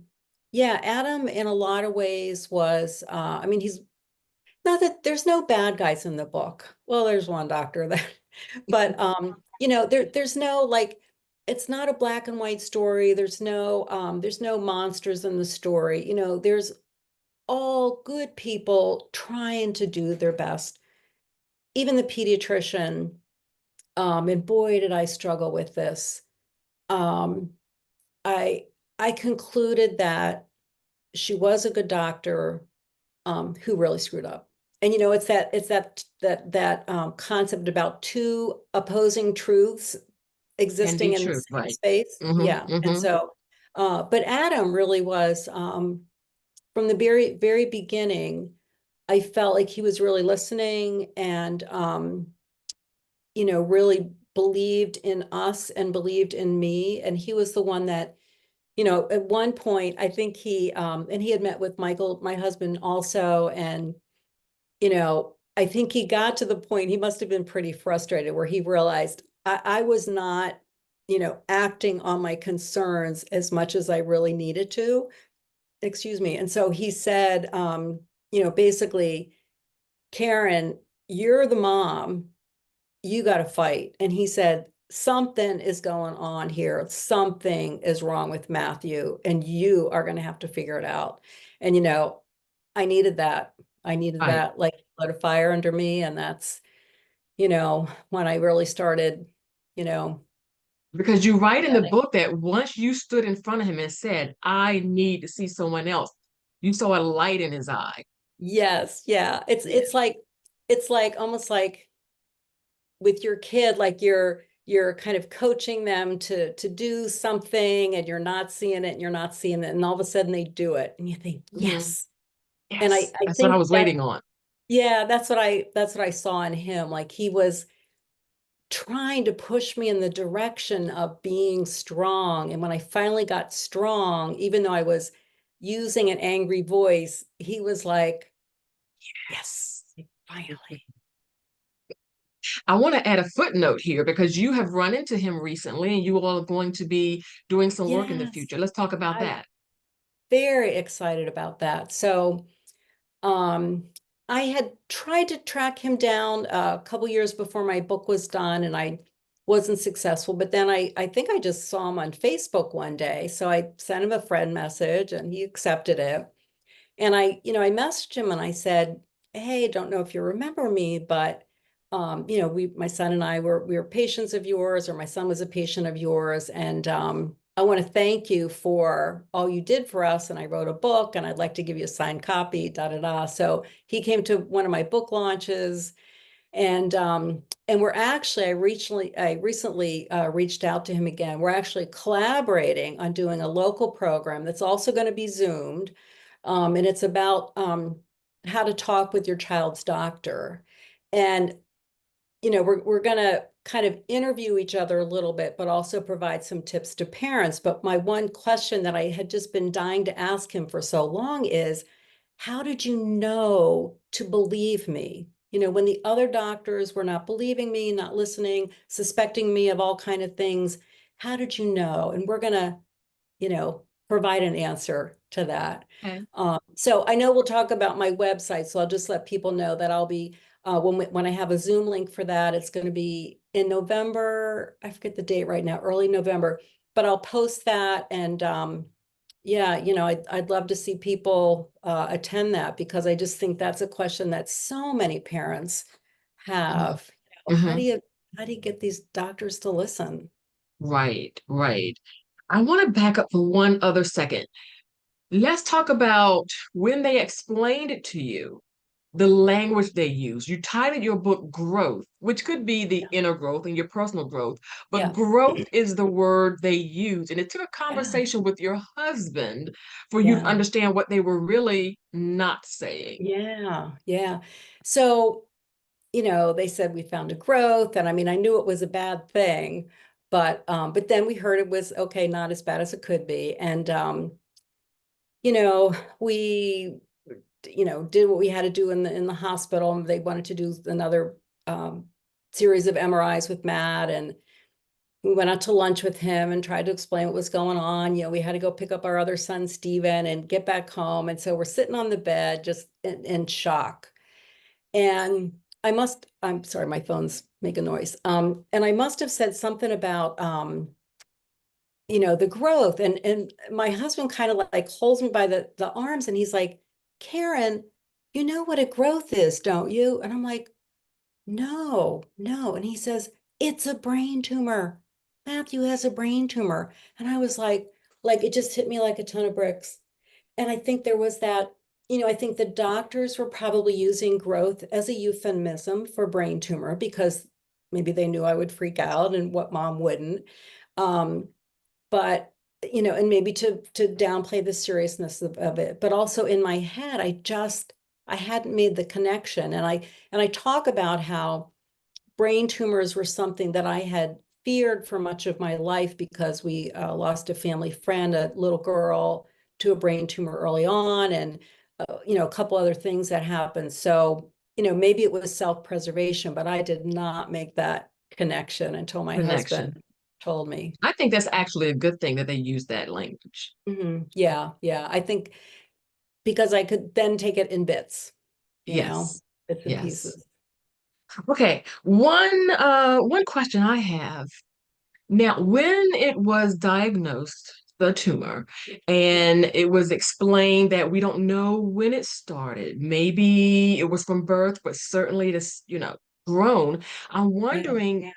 S2: yeah, Adam in a lot of ways was, I mean, he's not that there's no bad guys in the book. Well, there's one doctor that, but there's no like, it's not a black and white story. There's no monsters in the story. There's all good people trying to do their best. Even the pediatrician, and boy, did I struggle with this. Um, I I concluded that she was a good doctor, who really screwed up. And it's that concept about two opposing truths
S1: Can
S2: existing
S1: be
S2: in the
S1: true,
S2: same
S1: right?
S2: space. Yeah.
S1: Mm-hmm.
S2: And
S1: Mm-hmm.
S2: so, but Adam really was, from the very, very beginning, I felt like he was really listening and, really believed in us and believed in me. And he was the one that, at one point, I think and he had met with Michael, my husband also. And, I think he got to the point, he must have been pretty frustrated where he realized I was not, acting on my concerns as much as I really needed to. Excuse me. And so he said, basically, Karen, you're the mom, you got to fight. And he said, something is going on here. Something is wrong with Matthew, and you are going to have to figure it out. And, I needed that. I needed
S1: Right.
S2: that, like, lit a fire under me. And that's, when I really started, you know,
S1: Because you write in the
S2: getting-
S1: book that once you stood in front of him and said, I need to see someone else, you saw a light in his eye.
S2: yes, yeah. It's
S1: Yeah.
S2: it's like almost like with your kid, like you're kind of coaching them to do something and you're not seeing it and you're not seeing it, and all of a sudden they do it and you think,
S1: Mm-hmm.
S2: yes. And I
S1: Yes,
S2: I
S1: that's what I
S2: think
S1: was
S2: that,
S1: waiting on.
S2: yeah, that's what I saw in him. Like he was trying to push me in the direction of being strong. And when I finally got strong, even though I was using an angry voice, he was like, yes, finally.
S1: I want to add a footnote here because you have run into him recently and you all are going to be doing some work in the
S2: Yes,
S1: future. Let's talk about
S2: I'm
S1: that.
S2: very excited about that. So, Um, I had tried to track him down a couple years before my book was done, and I wasn't successful. But then I think I just saw him on Facebook one day. So I sent him a friend message and he accepted it. And I messaged him and I said, hey, don't know if you remember me, but my son and I we were patients of yours, or my son was a patient of yours. And I want to thank you for all you did for us. And I wrote a book and I'd like to give you a signed copy, da da da. So he came to one of my book launches. And we're actually, I recently reached out to him again. We're actually collaborating on doing a local program that's also going to be Zoomed. And it's about how to talk with your child's doctor. And, we're going to kind of interview each other a little bit, but also provide some tips to parents. But my one question that I had just been dying to ask him for so long is, how did you know to believe me? When the other doctors were not believing me, not listening, suspecting me of all kind of things, how did you know? And we're gonna, provide an answer to that.
S1: Okay.
S2: So I know we'll talk about my website, so I'll just let people know that I'll be, when I have a Zoom link for that, it's going to be in November. I forget the date right now, early November, but I'll post that. And yeah, I'd love to see people attend that, because I just think that's a question that so many parents have.
S1: Mm-hmm.
S2: How do you get these doctors to listen?
S1: Right, right. I want to back up for one other second. Let's talk about when they explained it to you. the language they use. You titled your book Growth, which could be the
S2: Yeah.
S1: inner growth and your personal growth, but
S2: Yeah.
S1: growth is the word they use. And it took a
S2: Yeah.
S1: conversation with your husband for you to
S2: Yeah.
S1: understand what they were really not saying.
S2: Yeah. Yeah. So, they said we found a growth, and I mean, I knew it was a bad thing, but then we heard it was okay, not as bad as it could be. And you know, we did what we had to do in the hospital, and they wanted to do another um series of MRIs with Matt, and we went out to lunch with him and tried to explain what was going on. We had to go pick up our other son, Steven, and get back home. And so we're sitting on the bed just in shock. And I'm sorry, my phone's making noise. And I must have said something about, the growth. And my husband kind of like holds me by the arms, and he's like, Karen, you know what a growth is, don't you? And I'm like, no, no. And he says, it's a brain tumor. Matthew has a brain tumor. And I was like it just hit me like a ton of bricks. And I think there was that, I think the doctors were probably using growth as a euphemism for brain tumor because maybe they knew I would freak out and what mom wouldn't. Um, but and maybe to downplay the seriousness of it. But also in my head, I hadn't made the connection. And I talk about how brain tumors were something that I had feared for much of my life because we lost a family friend, a little girl, to a brain tumor early on, and a couple other things that happened. So, maybe it was self-preservation, but I did not make that connection until my
S1: Connection.
S2: husband told me.
S1: I think that's actually a good thing that they use that language.
S2: Yeah, yeah. I think because I could then take it in bits, you know,
S1: Yes.
S2: bits and
S1: Yes.
S2: pieces.
S1: Okay. One question I have. Now, when it was diagnosed, the tumor,
S2: Yeah,
S1: and it was explained that we don't know when it started, maybe it was from birth, but certainly this, grown. I'm
S2: yeah.
S1: wondering,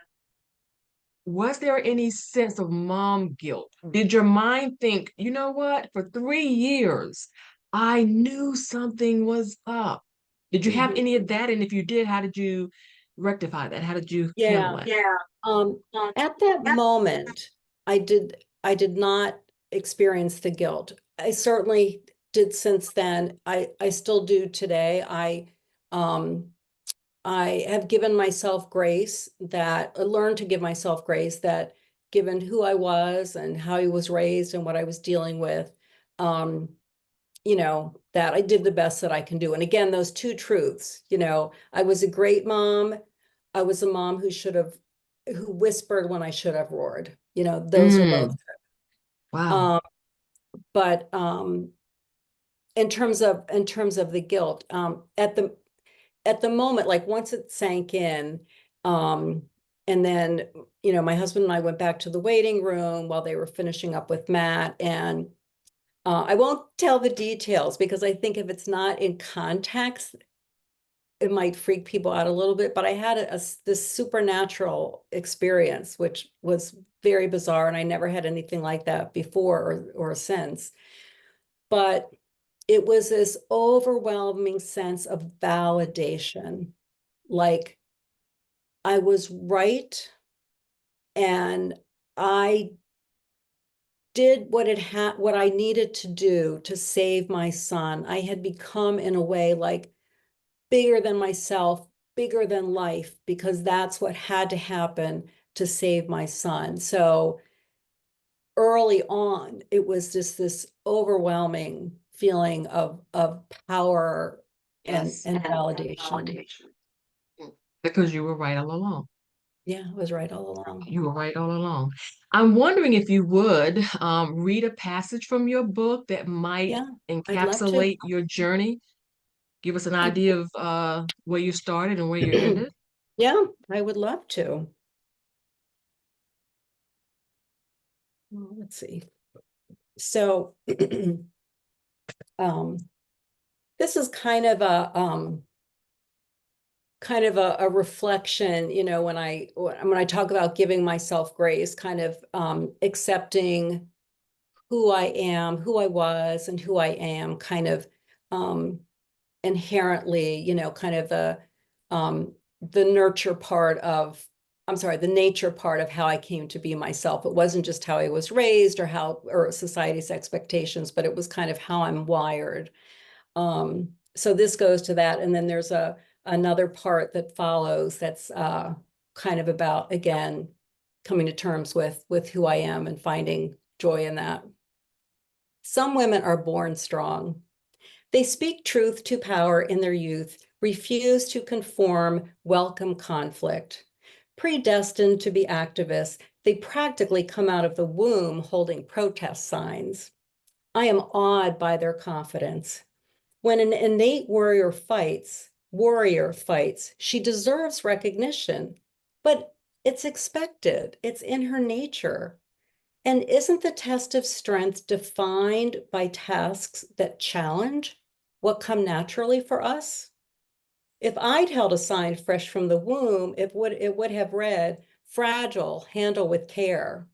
S1: was there any sense of mom guilt? Did your mind think, you know what, for 3 years, I knew something was up? Did you have
S2: Mhm.
S1: any of that? And if you did, how did you rectify that? How did you handle
S2: Yeah.
S1: it?
S2: Um, at that moment, I did not experience the guilt. I certainly did since then. I still do today. Um, I have given myself grace that I learned to give myself grace that given who I was and how I was raised and what I was dealing with, um, that I did the best that I can do. And again, those two truths, I was a great mom. I was a mom who whispered when I should have roared. Those are both.
S1: Mm, wow.
S2: Um, but in terms of the guilt, at the moment, like once it sank in, um, and then, my husband and I went back to the waiting room while they were finishing up with Matt. And I won't tell the details because I think if it's not in context, it might freak people out a little bit. But I had this supernatural experience, which was very bizarre, and I never had anything like that before or since. But it was this overwhelming sense of validation, like I was right, and I did what I needed to do to save my son. I had become, in a way, like bigger than myself, bigger than life, because that's what had to happen to save my son. So early on, it was just this overwhelming feeling of power and
S1: Yes.
S2: and
S1: And
S2: validation.
S1: validation. Because you were right all along.
S2: Yeah, I was right all along.
S1: You were right all along. I'm wondering if you would read a passage from your book that might
S2: Yeah, I'd love to.
S1: encapsulate your journey, give us an idea of where you started and where you ended.
S2: Yeah, I would love to. Well, let's see. So um, this is kind of a reflection, when I talk about giving myself grace, kind of accepting who I am, who I was, and who I am, kind of um, inherently, kind of the nurture part of, I'm sorry, the nature part of how I came to be myself. It wasn't just how I was raised or society's expectations, but it was kind of how I'm wired. So this goes to that. And then there's another part that follows that's kind of about, again, coming to terms with who I am and finding joy in that. Some women are born strong. They speak truth to power in their youth, refuse to conform, welcome conflict. Predestined to be activists, they practically come out of the womb holding protest signs. I am awed by their confidence. When an innate warrior fights, she deserves recognition, but it's expected, it's in her nature. And isn't the test of strength defined by tasks that challenge what come naturally for us? If I'd held a sign fresh from the womb, it would have read, fragile, handle with care.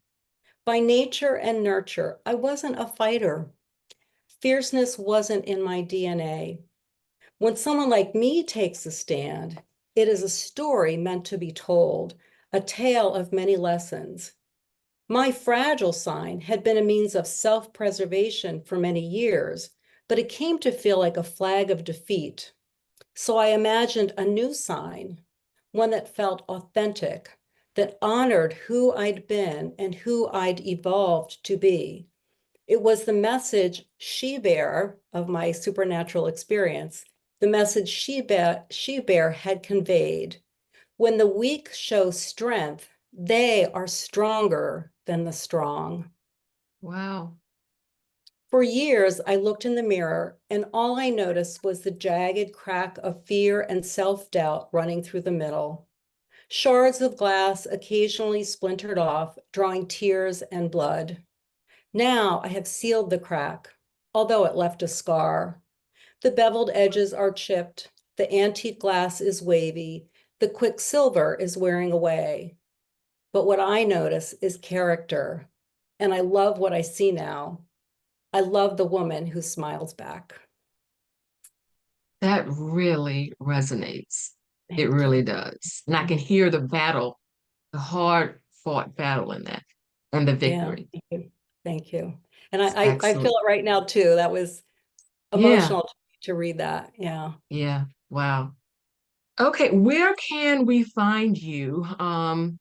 S2: By nature and nurture, I wasn't a fighter. Fierceness wasn't in my DNA. When someone like me takes a stand, it is a story meant to be told, a tale of many lessons. My fragile sign had been a means of self-preservation for many years, but it came to feel like a flag of defeat. So I imagined a new sign, one that felt authentic, that honored who I'd been and who I'd evolved to be. It was the message she-bear of my supernatural experience, the message she-bear had conveyed. When the weak show strength, they are stronger than the strong.
S1: Wow.
S2: For years, I looked in the mirror, and all I noticed was the jagged crack of fear and self-doubt running through the middle. Shards of glass occasionally splintered off, drawing tears and blood. Now I have sealed the crack, although it left a scar. The beveled edges are chipped, the antique glass is wavy, the quicksilver is wearing away. But what I notice is character, and I love what I see now. I love the woman who smiles back.
S1: That really resonates. It
S2: Thank
S1: really
S2: you.
S1: does. And I can hear the battle, the hard fought battle in that and the
S2: Yeah,
S1: victory.
S2: thank you. Thank you. And
S1: It's
S2: I feel
S1: excellent.
S2: it right now too. That was
S1: Yeah.
S2: emotional to read that. Yeah.
S1: Yeah. Wow. Okay. Where can we find you on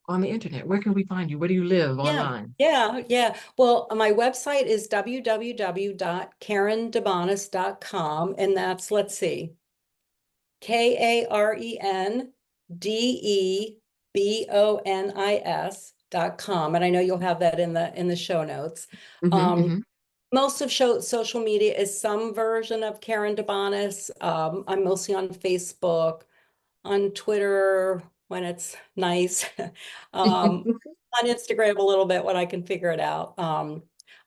S1: the internet? Where can we find you? Where do you live
S2: Yeah,
S1: online?
S2: yeah. Well, my website is www.karendebonis.com, and that's, let's see, KARENDEBONIS.com. And I know you'll have that in the show notes.
S1: Hmm,
S2: Um,
S1: hmm.
S2: most of social media is some version of Karen DeBonis. I'm mostly on Facebook, on Twitter when it's nice, on Instagram a little bit when I can figure it out.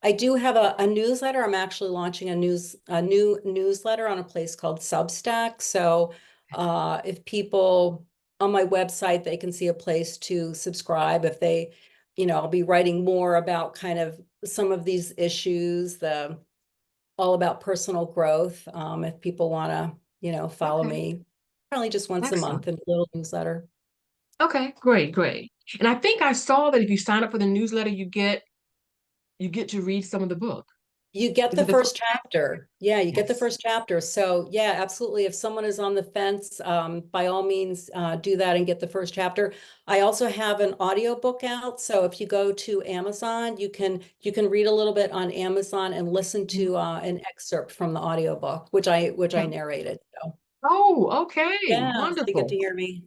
S2: I do have a newsletter. I'm actually launching a new newsletter on a place called Substack. So if people on my website, they can see a place to subscribe if they, I'll be writing more about kind of some of these issues, the all about personal growth. If people want to, follow
S1: Okay.
S2: me, probably just once a month
S1: Excellent.
S2: in a little newsletter.
S1: Okay, great, great. And I think I saw that if you sign up for the newsletter, you get to read some of the book.
S2: You get
S1: Is
S2: the
S1: it the first
S2: first chapter. Yeah, you get the
S1: Yes.
S2: first chapter. So yeah, absolutely. If someone is on the fence, by all means, do that and get the first chapter. I also have an audiobook out. So if you go to Amazon, you can read a little bit on Amazon and listen
S1: Mhm.
S2: to an excerpt from the audiobook, which I
S1: Okay.
S2: narrated. So
S1: Oh, okay.
S2: yeah, so you get
S1: Wonderful.
S2: to hear me.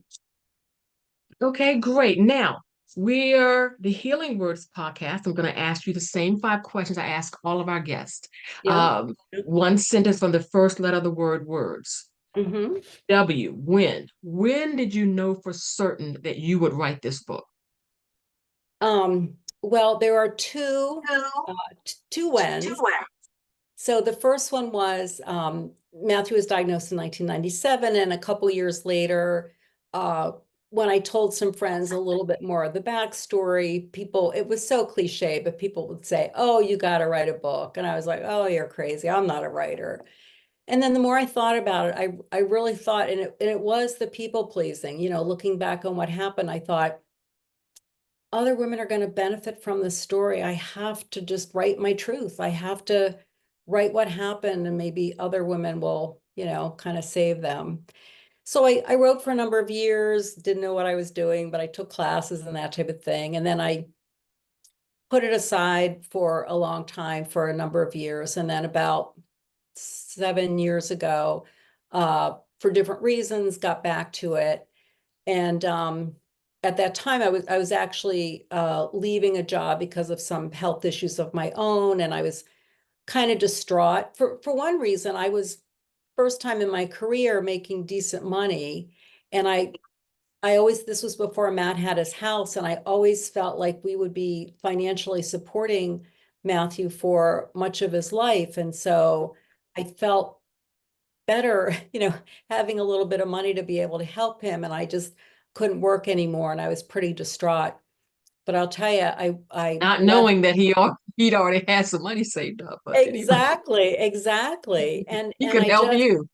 S1: Okay, great. Now, we're the Healing Words podcast. I'm going to ask you the same five questions I ask all of our guests.
S2: Yeah.
S1: Um, One sentence from the first letter of the word words.
S2: Hmm.
S1: W, when? When did you know for certain that you would write this book?
S2: Well, there are two whens. So the first one was Matthew was diagnosed in 1997, and a couple years later, uh, when I told some friends a little bit more of the backstory, it was so cliche, but people would say, "Oh, you got to write a book," and I was like, "Oh, you're crazy. I'm not a writer." And then the more I thought about it, I really thought, and it was the people pleasing, looking back on what happened, I thought other women are going to benefit from this story. I have to just write my truth. I have to write what happened, and maybe other women will, kind of save them. So I wrote for a number of years, didn't know what I was doing, but I took classes and that type of thing. And then I put it aside for a long time, for a number of years. And then about 7 years ago, for different reasons, got back to it. And at that time, I was actually leaving a job because of some health issues of my own, and I was kind of distraught. For one reason, I was first time in my career making decent money, and I always, this was before Matt had his house, and I always felt like we would be financially supporting Matthew for much of his life. And so I felt better, having a little bit of money to be able to help him. And I just couldn't work anymore. And I was pretty distraught. But I'll tell you, I
S1: Not
S2: left.
S1: knowing that he'd already had some money saved up. But anyway,
S2: Exactly, exactly. And
S1: he
S2: and
S1: could
S2: I
S1: help
S2: just,
S1: you.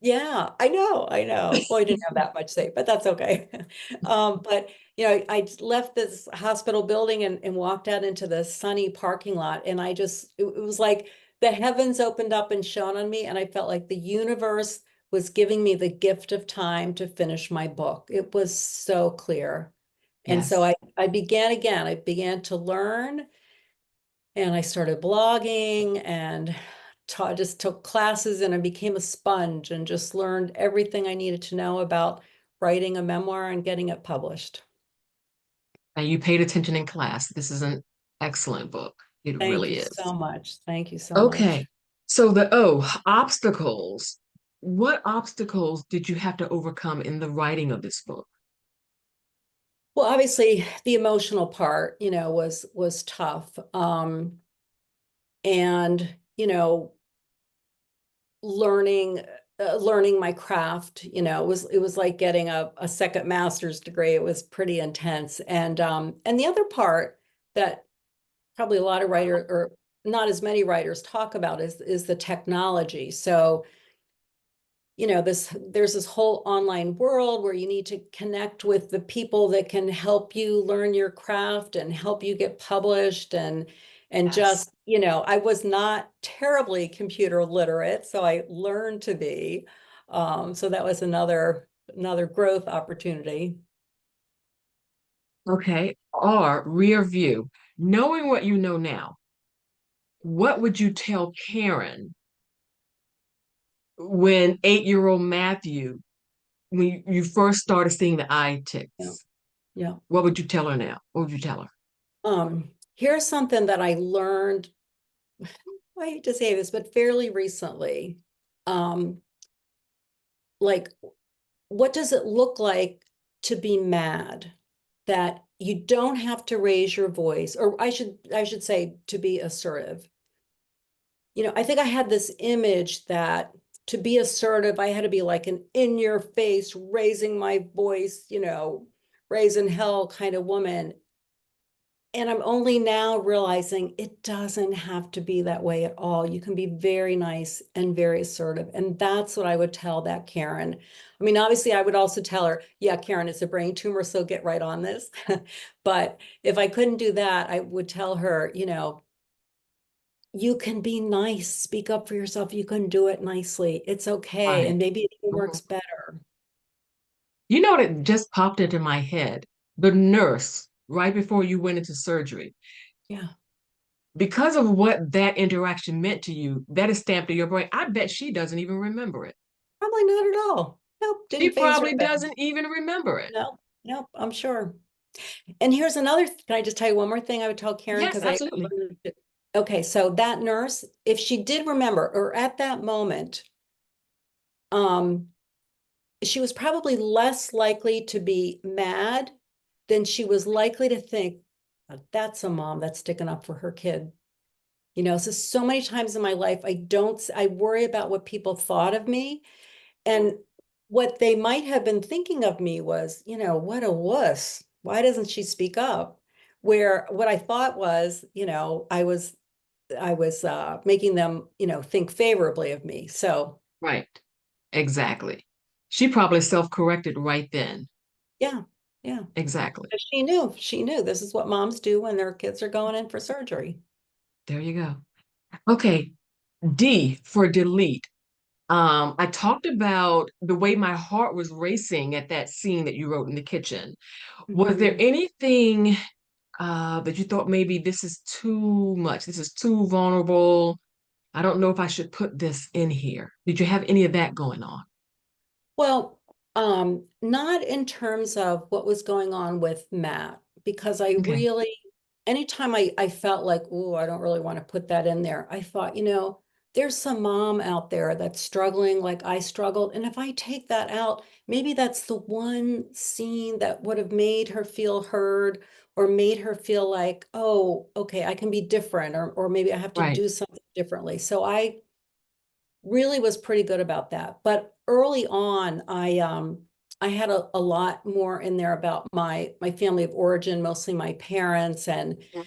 S2: yeah, I know, I know. Well, I didn't have that much saved, but that's okay. But I left this hospital building and walked out into the sunny parking lot, and it was like the heavens opened up and shone on me, and I felt like the universe was giving me the gift of time to finish my book. It was so clear. And so
S1: Yes.
S2: I began again. I began to learn, and I started blogging and just took classes, and I became a sponge and just learned everything I needed to know about writing a memoir and getting it published.
S1: And you paid attention in class. This is an excellent book. It
S2: Thank
S1: really
S2: you so
S1: is.
S2: much. Thank you so
S1: Okay.
S2: much.
S1: So obstacles. What obstacles did you have to overcome in the writing of this book?
S2: Well, obviously the emotional part, was tough. And, learning learning my craft, it was like getting a second master's degree. It was pretty intense. And the other part that probably a lot of writers, or not as many writers, talk about is the technology. So there's this whole online world where you need to connect with the people that can help you learn your craft and help you get published. And
S1: Yes.
S2: just, I was not terribly computer literate, so I learned to be. So that was another growth opportunity.
S1: Okay. Or rear view. Knowing what you know now, what would you tell Karen when 8-year-old Matthew, when you first started seeing the eye
S2: Yeah,
S1: ticks?
S2: yeah.
S1: What would you tell her now? What would you tell her?
S2: Here's something that I learned, I hate to say this, but fairly recently. Like, what does it look like to be mad? That you don't have to raise your voice, or I should say, to be assertive. I think I had this image that to be assertive, I had to be like an in your face, raising my voice, raising hell kind of woman. And I'm only now realizing it doesn't have to be that way at all. You can be very nice and very assertive. And that's what I would tell that Karen. I mean, obviously, I would also tell her, yeah, Karen, it's a brain tumor, so get right on this. But if I couldn't do that, I would tell her, you can be nice, speak up for yourself. You can do it nicely. It's okay. And
S1: Right.
S2: maybe it
S1: Mhm.
S2: works better.
S1: You know what it just popped into my head? The nurse right before you went into surgery.
S2: Yeah.
S1: Because of what that interaction meant to you, that is stamped in your brain. I bet she doesn't even remember it.
S2: Probably not at all. Nope.
S1: She
S2: Didn't phase her
S1: probably
S2: a bit.
S1: doesn't even remember it.
S2: No, nope, I'm sure. And here's another, can I just tell you one more thing I would tell Karen?
S1: Yes,
S2: Because I
S1: absolutely.
S2: learned it. Okay, so that nurse, if she did remember, or at that moment, um, she was probably less likely to be mad than she was likely to think, "Oh, that's a mom that's sticking up for her kid." So many times in my life, I worry about what people thought of me. And what they might have been thinking of me was, what a wuss. Why doesn't she speak up? Where what I thought was, I was making them, think favorably of me. So
S1: Right. Exactly. She probably self-corrected right then.
S2: Yeah, yeah.
S1: Exactly.
S2: She knew this is what moms do when their kids are going in for surgery.
S1: There you go. Okay. D for delete. I talked about the way my heart was racing at that scene that you wrote in the kitchen. Was there
S2: Mhm.
S1: anything that you thought maybe this is too much? This is too vulnerable. I don't know if I should put this in here. Did you have any of that going on?
S2: Well, not in terms of what was going on with Matt, because I
S1: Okay.
S2: really, anytime I felt like, oh, I don't really want to put that in there, I thought, there's some mom out there that's struggling like I struggled. And if I take that out, maybe that's the one scene that would have made her feel heard or made her feel like, oh, okay, I can be different, or maybe I have to
S1: Right.
S2: do something differently. So I really was pretty good about that. But early on, I had a lot more in there about my family of origin, mostly my parents, and
S1: Mhm.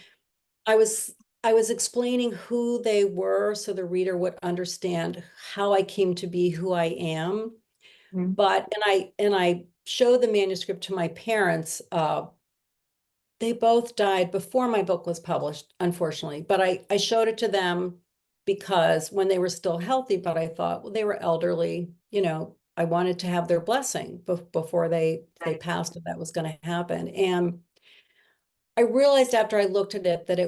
S2: I was I was explaining who they were so the reader would understand how I came to be who I am.
S1: Mhm.
S2: But and I showed the manuscript to my parents. They both died before my book was published, unfortunately. But I showed it to them because when they were still healthy, but I thought, well, they were elderly, I wanted to have their blessing before they passed if that was going to happen. And I realized after I looked at it that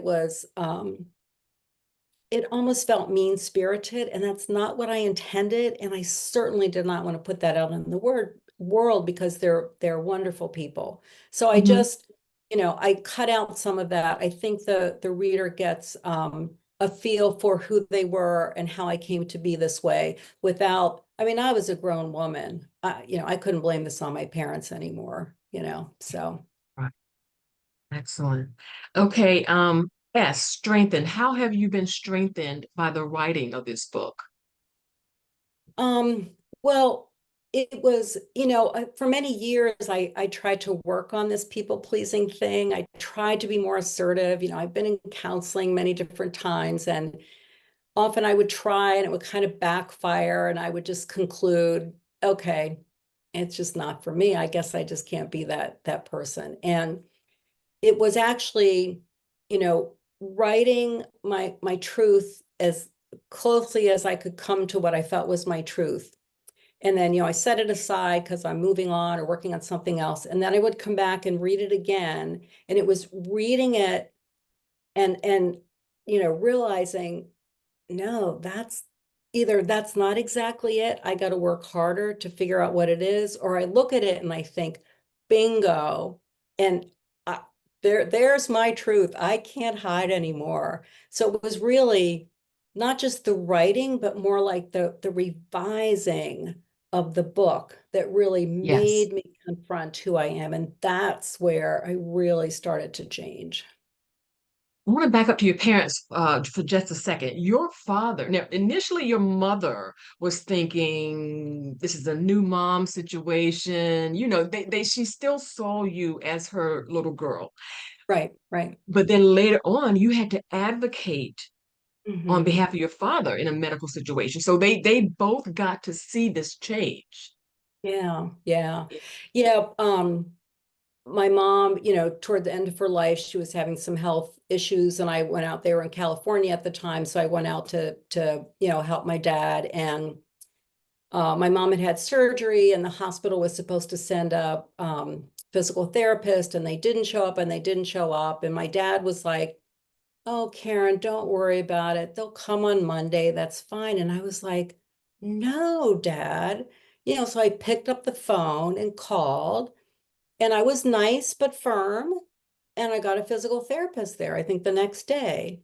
S2: it almost felt mean-spirited, and that's not what I intended. And I certainly did not want to put that out in the world because they're wonderful people. So I
S1: Mhm.
S2: just, I cut out some of that. I think the reader gets a feel for who they were and how I came to be this way without, I mean, I was a grown woman. I couldn't blame this on my parents anymore, so.
S1: Right. Excellent. Okay. S, strengthened. How have you been strengthened by the writing of this book?
S2: Well, it was, for many years, I tried to work on this people pleasing thing. I tried to be more assertive. I've been in counseling many different times, and often I would try and it would kind of backfire, and I would just conclude, okay, it's just not for me. I guess I just can't be that person. And it was actually, writing my truth as closely as I could come to what I felt was my truth. And then, I set it aside because I'm moving on or working on something else. And then I would come back and read it again. And it was reading it and realizing, no, that's not exactly it. I got to work harder to figure out what it is. Or I look at it and I think, bingo. And uh, there's my truth. I can't hide anymore. So it was really not just the writing, but more like the revising of the book that really
S1: Yes.
S2: made me confront who I am. And that's where I really started to change.
S1: I want to back up to your parents for just a second. Your father, now, initially, your mother was thinking this is a new mom situation. She still saw you as her little girl.
S2: Right, right.
S1: But then later on, you had to advocate on
S2: Hmm.
S1: behalf of your father in a medical situation. So they both got to see this change.
S2: Yeah, yeah. Yeah. My mom, toward the end of her life, she was having some health issues, and I went out there in California at the time. So I went out to help my dad. And my mom had surgery, and the hospital was supposed to send a physical therapist, and they didn't show up, and they didn't show up. And my dad was like, "Oh, Karen, don't worry about it. They'll come on Monday. That's fine." And I was like, "No, Dad." So I picked up the phone and called, and I was nice but firm, and I got a physical therapist there, I think the next day.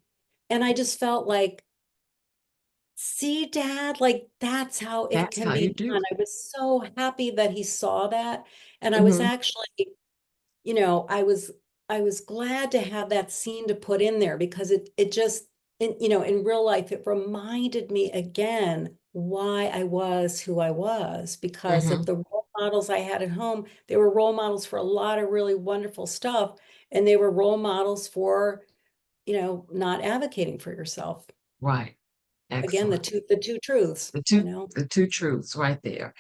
S2: And I just felt like, see, Dad, like that's how it
S1: That's
S2: can
S1: how you
S2: be
S1: do
S2: done.
S1: it.
S2: I was so happy that he saw that. And I was
S1: Mhm.
S2: actually, you know, I was I was glad to have that scene to put in there because it just in real life it reminded me again why I was who I was, because of
S1: Mhm.
S2: the role models I had at home. They were role models for a lot of really wonderful stuff, and they were role models for not advocating for yourself.
S1: Right.
S2: again,
S1: Excellent.
S2: the two truths,
S1: The
S2: you
S1: two,
S2: know.
S1: the two truths right there.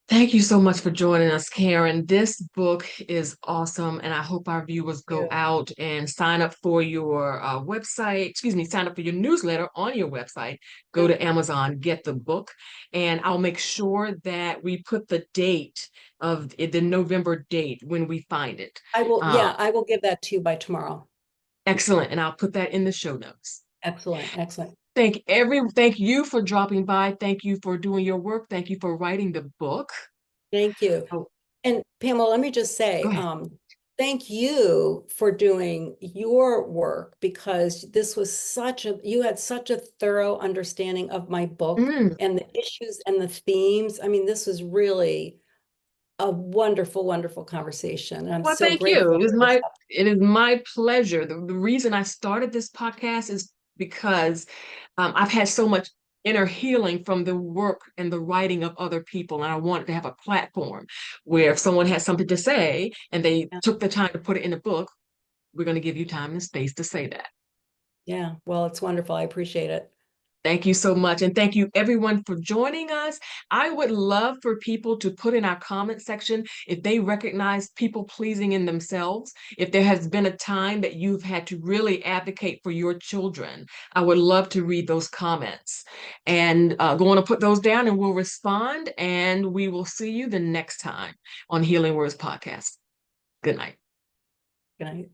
S1: Thank you so much for joining us, Karen. This book is awesome, and I hope our viewers go
S2: Yeah.
S1: out and sign up for your website. Excuse me, sign up for your newsletter on your website. Go
S2: Yeah.
S1: to Amazon, get the book, and I'll make sure that we put the date of the November date when we find it.
S2: I will,
S1: Uh,
S2: yeah, I will give that to you by tomorrow.
S1: Excellent, and I'll put that in the show notes.
S2: Excellent, excellent.
S1: Thank you for dropping by. Thank you for doing your work. Thank you for writing the book.
S2: Thank you.
S1: Oh,
S2: And Pamela, let me just
S1: go
S2: say,
S1: ahead.
S2: thank you for doing your work because this was you had such a thorough understanding of my book
S1: Mm.
S2: and the issues and the themes. I mean, this was really a wonderful, wonderful conversation. And I'm
S1: Well,
S2: so
S1: thank you.
S2: grateful for this.
S1: It is my pleasure. The reason I started this podcast is because I've had so much inner healing from the work and the writing of other people, and I wanted to have a platform where if someone has something to say and they
S2: Yeah.
S1: took the time to put it in a book, we're going to give you time and space to say that.
S2: Yeah. Well, it's wonderful. I appreciate it.
S1: Thank you so much. And thank you everyone for joining us. I would love for people to put in our comment section if they recognize people pleasing in themselves. If there has been a time that you've had to really advocate for your children, I would love to read those comments. And go on and put those down and we'll respond. And we will see you the next time on Healing Words Podcast. Good night.
S2: Good night.